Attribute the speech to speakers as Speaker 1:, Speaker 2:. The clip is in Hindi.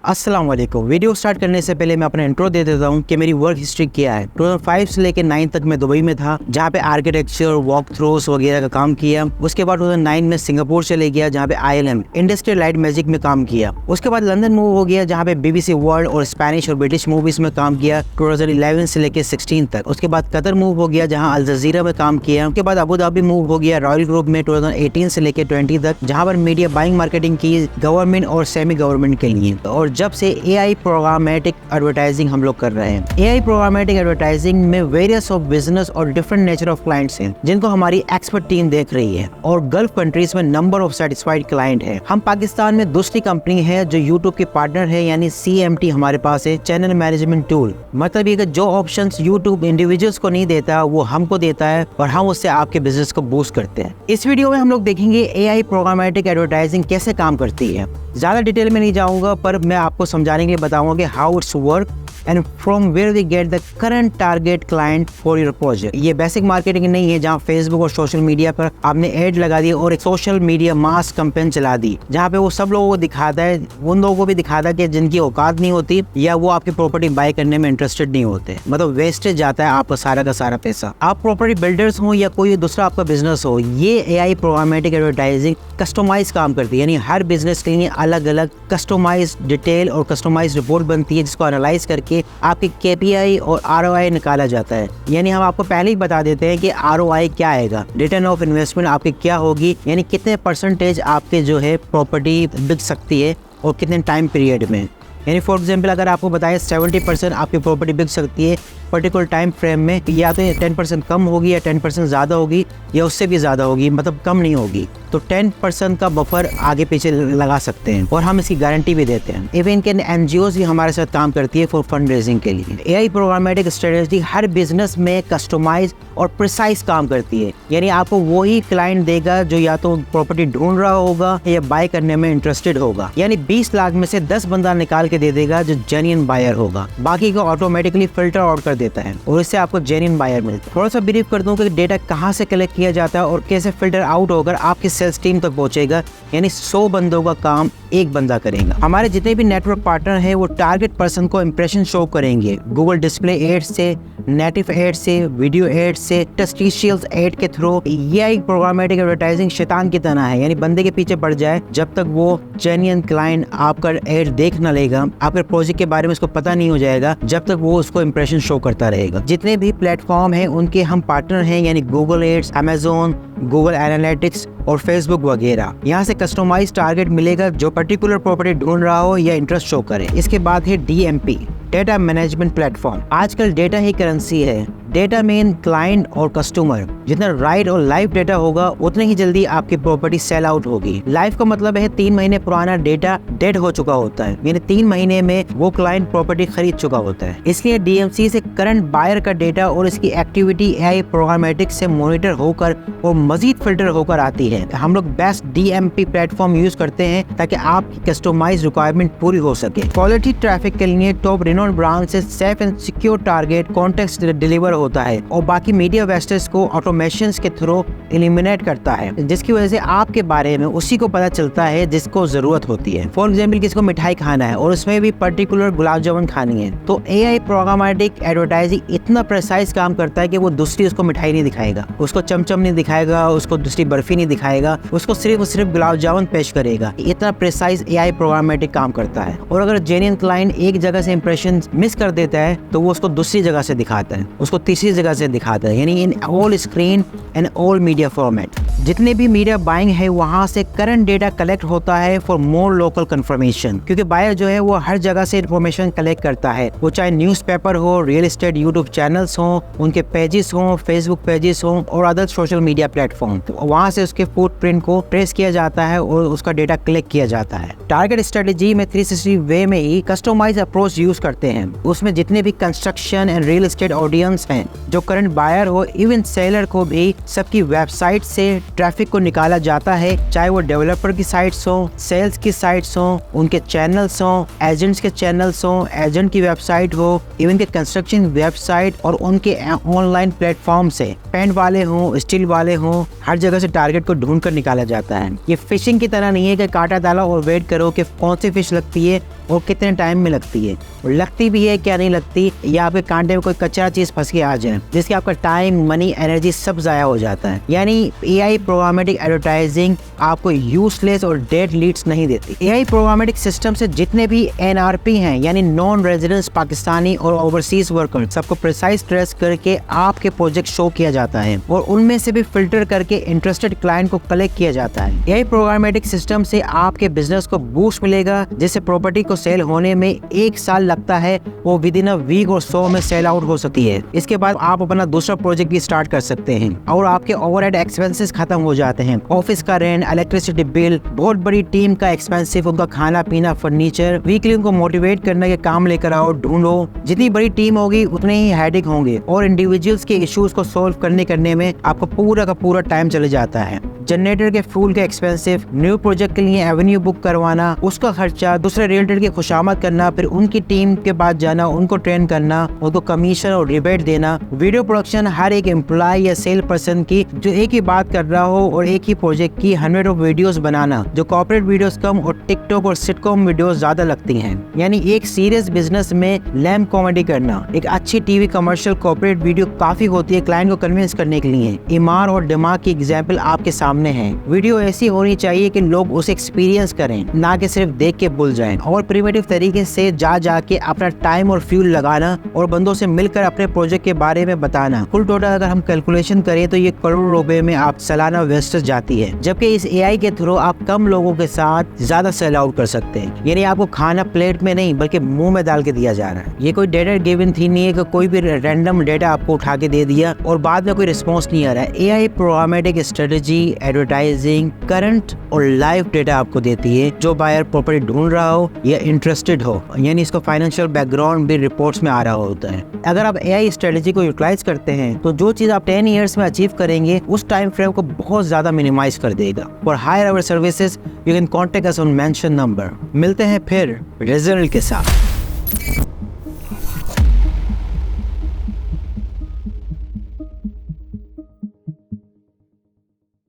Speaker 1: अस्सलाम वालेकुम। वीडियो स्टार्ट करने से पहले मैं अपना इंट्रो दे देता हूँ कि मेरी वर्क हिस्ट्री क्या है। 2005 से लेकर 9 तक मैं दुबई में था, जहाँ पे आर्किटेक्चर, वॉक थ्रोस वगैरह का काम किया। उसके बाद 2009 में सिंगापुर चले गया, जहाँ पे ILM इंडस्ट्रियल लाइट मैजिक में काम किया। उसके बाद लंदन मूव हो गया, जहाँ पे BBC वर्ल्ड और स्पेनिश और ब्रिटिश मूवीज में काम किया 2011 से लेकर 16 तक। उसके बाद कतर मूव हो गया, जहाँ अल जजीरा में काम किया। उसके बाद अबू धाबी मूव हो गया रॉयल ग्रुप में 2018 से लेकर 20 तक, जहाँ पर मीडिया बाइंग मार्केटिंग की गवर्नमेंट और सेमी गवर्नमेंट के लिए। और जब से AI प्रोग्रामेटिक एडवर्टाइजिंग हम लोग कर रहे हैं। AI प्रोग्रामेटिक एडवर्टाइजिंग में वेरियस ऑफ बिजनेस और डिफरेंट नेचर ऑफ क्लाइंट्स हैं, जिनको हमारी एक्सपर्ट टीम देख रही है। और गल्फ कंट्रीज में नंबर ऑफ सेटिस्फाइड क्लाइंट है। हम पाकिस्तान में दूसरी कंपनी है जो यूट्यूब के पार्टनर है, यानी CMT हमारे पास है, चैनल मैनेजमेंट टूल। मतलब ये कि जो ऑप्शंस यूट्यूब इंडिविजुअल्स को नहीं देता वो हमको देता है, और हम उससे आपके बिजनेस को बूस्ट करते हैं। इस वीडियो में हम लोग देखेंगे AI प्रोग्रामेटिक एडवर्टाइजिंग कैसे काम करती है। ज्यादा डिटेल में नहीं जाऊंगा, पर मैं आपको समझाने के लिए बताऊंगा कि how it's work and from where we get the current target client for your project. ये बेसिक मार्केटिंग नहीं है जहाँ फेसबुक और सोशल मीडिया पर आपने एड लगा दी और एक सोशल मीडिया मास कैंपेन चला दी, जहाँ पे वो सब लोगों को दिखाता है, उन लोगों को भी दिखाता है कि जिनकी औकात नहीं होती या वो आपकी प्रॉपर्टी बाय करने में इंटरेस्टेड नहीं होते। मतलब वेस्टेज जाता है आपका सारा का सारा पैसा। आप प्रॉपर्टी बिल्डर्स हो या कोई दूसरा आपका बिजनेस हो, ये AI प्रोग्रामेटिक एडवर्टाइजिंग कस्टमाइज काम करती है। यानी हर बिजनेस के लिए अलग अलग कस्टमाइज डिटेल और कस्टमाइज रिपोर्ट बनती है, जिसको एनालाइज करके आपके KPI और ROI निकाला जाता है। यानी हम आपको पहले ही बता देते हैं कि ROI क्या आएगा, रिटर्न ऑफ इन्वेस्टमेंट आपकी क्या होगी, यानी कितने परसेंटेज आपके जो है प्रॉपर्टी बिक सकती है और कितने टाइम पीरियड में। यानी फॉर एग्जाम्पल अगर आपको बताए 70% आपकी प्रॉपर्टी बिक सकती है पर्टिकुलर टाइम फ्रेम में, या तो 10% कम होगी या 10% ज़्यादा होगी या उससे भी ज़्यादा होगी, मतलब कम नहीं होगी, तो 10% का बफर आगे पीछे लगा सकते हैं और हम इसकी गारंटी भी देते हैं। इवन के NGOs भी हमारे साथ काम करती है फॉर फंड रेजिंग के लिए। AI प्रोग्रामेटिक स्ट्रेटेजी हर बिजनेस में कस्टमाइज और प्रिसाइज काम करती है। यानी आपको वही क्लाइंट देगा जो या तो प्रॉपर्टी ढूंढ रहा होगा या बाय करने में इंटरेस्टेड होगा। यानी 20 लाख में से 10 बंदा निकाल के दे देगा जो जेन्युइन बायर होगा, बाकी को ऑटोमेटिकली फिल्टर आउट कर देता है और इससे आपको जेन्युइन बायर मिलता है। थोड़ा सा ब्रीफ कर दूं कि डेटा कहां से कलेक्ट किया जाता है और कैसे फिल्टर आउट होकर आपकी सेल्स टीम तक पहुंचेगा। यानी 100 बंदों का काम एक बंदा करेगा। हमारे जितने भी नेटवर्क पार्टनर हैं वो टारगेट पर्सन को इंप्रेशन शो करेंगे गूगल डिस्प्ले एड से, नेटिव एड से, वीडियो एड से, टेस्टिशियल्स एड के थ्रू। AI प्रोग्रामेटिक एडवर्टाइजिंग शैतान की तरह है, यानी बंदे के पीछे पड़ जाए जब तक वो जेन्युइन क्लाइंट आपका एड देख न लेगा, आपके प्रोजेक्ट के बारे में उसको पता नहीं हो जाएगा, जब तक वो उसको इंप्रेशन शो करता रहेगा। जितने भी प्लेटफॉर्म हैं उनके हम पार्टनर हैं, यानी Google ads, Amazon, Google analytics और फेसबुक वगैरह। यहाँ से कस्टमाइज टारगेट मिलेगा जो पर्टिकुलर प्रॉपर्टी ढूंढ रहा हो या इंटरेस्ट शो करे। इसके बाद है DMP, डेटा मैनेजमेंट प्लेटफॉर्म। आजकल डेटा ही करेंसी है। डेटा में क्लाइंट और कस्टमर जितना राइट और लाइव डेटा होगा उतने ही जल्दी आपकी प्रॉपर्टी सेल आउट होगी। लाइव का मतलब है 3 महीने पुराना डेटा डेड हो चुका होता है, यानी 3 महीने में वो क्लाइंट प्रॉपर्टी खरीद चुका होता है। इसलिए DMC से करंट बायर का डेटा और इसकी एक्टिविटी AI प्रोग्रामेटिक से मॉनिटर होकर और मजीद फिल्टर होकर आती है। हम लोग बेस्ट DMP प्लेटफॉर्म यूज करते हैं ताकि आपकी कस्टमाइज रिक्वायरमेंट पूरी हो सके। क्वालिटी ट्रैफिक के लिए टॉप रिनोन ब्रांड से safe and secure target context deliver होता है और बाकी मीडिया वेस्टर्स को ऑटोमेशंस के थ्रू एलिमिनेट करता है, जिसकी वजह से आपके बारे में उसी को पता चलता है जिसको जरूरत होती है। फॉर एग्जाम्पल किसको मिठाई खाना है और उसमें भी पर्टिकुलर गुलाब जामुन खानी है, तो AI प्रोग्रामेटिक एडवर्टाइजिंग इतना प्रेसाइज काम करता है कि वो दूसरी उसको मिठाई नहीं दिखाएगा, उसको चमचम नहीं दिखाएगा, उसको दूसरी बर्फी नहीं दिखाएगा, उसको सिर्फ गुलाब जामुन पेश करेगा। इतना प्रेसाइज AI प्रोग्रामेटिक काम करता है। और अगर जेन्युइन क्लाइंट एक जगह से इंप्रेशन मिस कर देता है तो वो उसको दूसरी जगह से दिखाता है, उसको तीसरी जगह से दिखाता है, यानी in all screen and all media format. जितने भी मीडिया बाइंग है वहां से करंट डेटा कलेक्ट होता है फॉर मोर लोकल कंफर्मेशन, क्योंकि बायर जो है वो हर जगह से इंफॉर्मेशन कलेक्ट करता है, वो चाहे न्यूज़पेपर हो, रियल एस्टेट यूट्यूब चैनल्स हो, उनके पेजेस हो, फेसबुक पेजेस हो और अदर सोशल मीडिया प्लेटफॉर्म। तो वहां से उसके फुटप्रिंट को ट्रेस किया जाता है और उसका डेटा कलेक्ट किया जाता है। टारगेट स्ट्रेटेजी में 360 वे में ही कस्टमाइज अप्रोच यूज करते हैं। उसमें जितने भी construction and real estate audience हैं, जो करंट बायर हो, इवन सेलर को भी सबकी वेबसाइट से ट्रैफिक को निकाला जाता है, चाहे वो डेवलपर की साइट्स हो, सेल्स की साइट्स हो, उनके चैनल्स हो, एजेंट्स के चैनल्स हो, एजेंट की वेबसाइट हो, इवन के कंस्ट्रक्शन वेबसाइट और उनके ऑनलाइन प्लेटफॉर्म से पेंट वाले हो, स्टील वाले हो, हर जगह से टारगेट को ढूंढ कर निकाला जाता है। ये फिशिंग की तरह नहीं है कि कांटा डालो और वेट करो कि कौन सी फिश लगती है और कितने टाइम में लगती है, और लगती भी है क्या नहीं लगती, या आपके कांटे में कोई कच्चा चीज फंस के आ जाए जिसके आपका टाइम, मनी, एनर्जी सब जाया हो जाता है। यानी AI प्रोग्रामेटिक एडवर्टाइजिंग आपको यूजलेस और डेड लीड्स नहीं देती। AI प्रोग्रामेटिक सिस्टम से जितने भी NRP हैं यानी नॉन रेजिडेंस पाकिस्तानी और ओवरसीज वर्कर सबको प्रिसाइज ट्रेस करके आपके प्रोजेक्ट शो किया जाता है और उनमें से भी फिल्टर करके इंटरेस्टेड क्लाइंट को कलेक्ट किया जाता है। AI प्रोग्रामेटिक सिस्टम से आपके बिजनेस को बूस्ट मिलेगा, जिससे प्रॉपर्टी को सेल होने में 1 साल लगता है वो विद इन अ वीक और 100 में सेल आउट हो सकती है। इसके बाद आप अपना दूसरा प्रोजेक्ट भी स्टार्ट कर सकते हैं और आपके ओवरहेड एक्सपेंसेस खत्म हो जाते हैं। ऑफिस का रेंट, इलेक्ट्रिसिटी बिल, बहुत बड़ी टीम का एक्सपेंसिव, उनका खाना पीना, फर्नीचर, वीकली उनको मोटिवेट करने के काम लेकर आओ, ढूंढो। जितनी बड़ी टीम होगी उतने ही हेडेक होंगे और इंडिविजुअल्स के इश्यूज को सॉल्व करने में आपको पूरा का पूरा टाइम चले जाता है। जनरेटर के फ्यूल के एक्सपेंसिव, न्यू प्रोजेक्ट के लिए एवेन्यू बुक करवाना, उसका खर्चा, दूसरे रियल्टर की खुशामद करना, फिर उनकी टीम के पास जाना, उनको ट्रेन करना, उनको कमीशन और रिबेट देना, वीडियो प्रोडक्शन हर एक एम्प्लॉय या सेल पर्सन की जो एक ही बात कर रहा हो और एक ही प्रोजेक्ट की 100 वीडियोस बनाना, जो कॉर्पोरेट वीडियोस कम और टिकटॉक और सिटकॉम वीडियोस ज्यादा लगती हैं। यानी एक सीरियस बिजनेस में लैम्प कॉमेडी करना, एक अच्छी टीवी कमर्शियल कॉर्पोरेट वीडियो काफी होती है क्लाइंट को कन्विंस करने के लिए। ईमान और दिमाग की एग्जाम्पल आपके सामने है। वीडियो ऐसी होनी चाहिए कि लोग उसे एक्सपीरियंस करें, ना कि सिर्फ देख के भूल जाएं। और प्रिमिटिव तरीके से जा के अपना टाइम और फ्यूल लगाना और बंदों से मिलकर अपने प्रोजेक्ट के बारे में बताना। फुल टोटल अगर हम कैलकुलेशन करें तो ये करोड़ रुपए में आप सालाना वेस्टेज जाती है, जबकि इस AI के थ्रू आप कम लोगों के साथ ज्यादा सेल आउट कर सकते हैं। यानी आपको खाना प्लेट में नहीं बल्कि मुंह में डाल के दिया जा रहा है। ये कोई डेटा गिवन थी नहीं है कि कोई भी रैंडम डेटा आपको उठा के दे दिया और बाद में कोई रिस्पॉन्स नहीं आ रहा है। AI programmatic strategy, advertising, current और लाइव डेटा आपको देती है जो बायर प्रॉपर्टी ढूंढ रहा हो या इंटरेस्टेड हो, यानी इसको फाइनेंशियल बैकग्राउंड भी रिपोर्ट्स में आ रहा होता है। अगर आप AI स्ट्रेटजी को यूटिलाइज करते हैं तो जो चीज आप 10 ईयर्स में अचीव करेंगे उस टाइम फ्रेम को बहुत ज्यादा मिनिमाइज कर देगा। For hire our services you can contact us on mention number. मिलते हैं फिर रिजल्ट के साथ।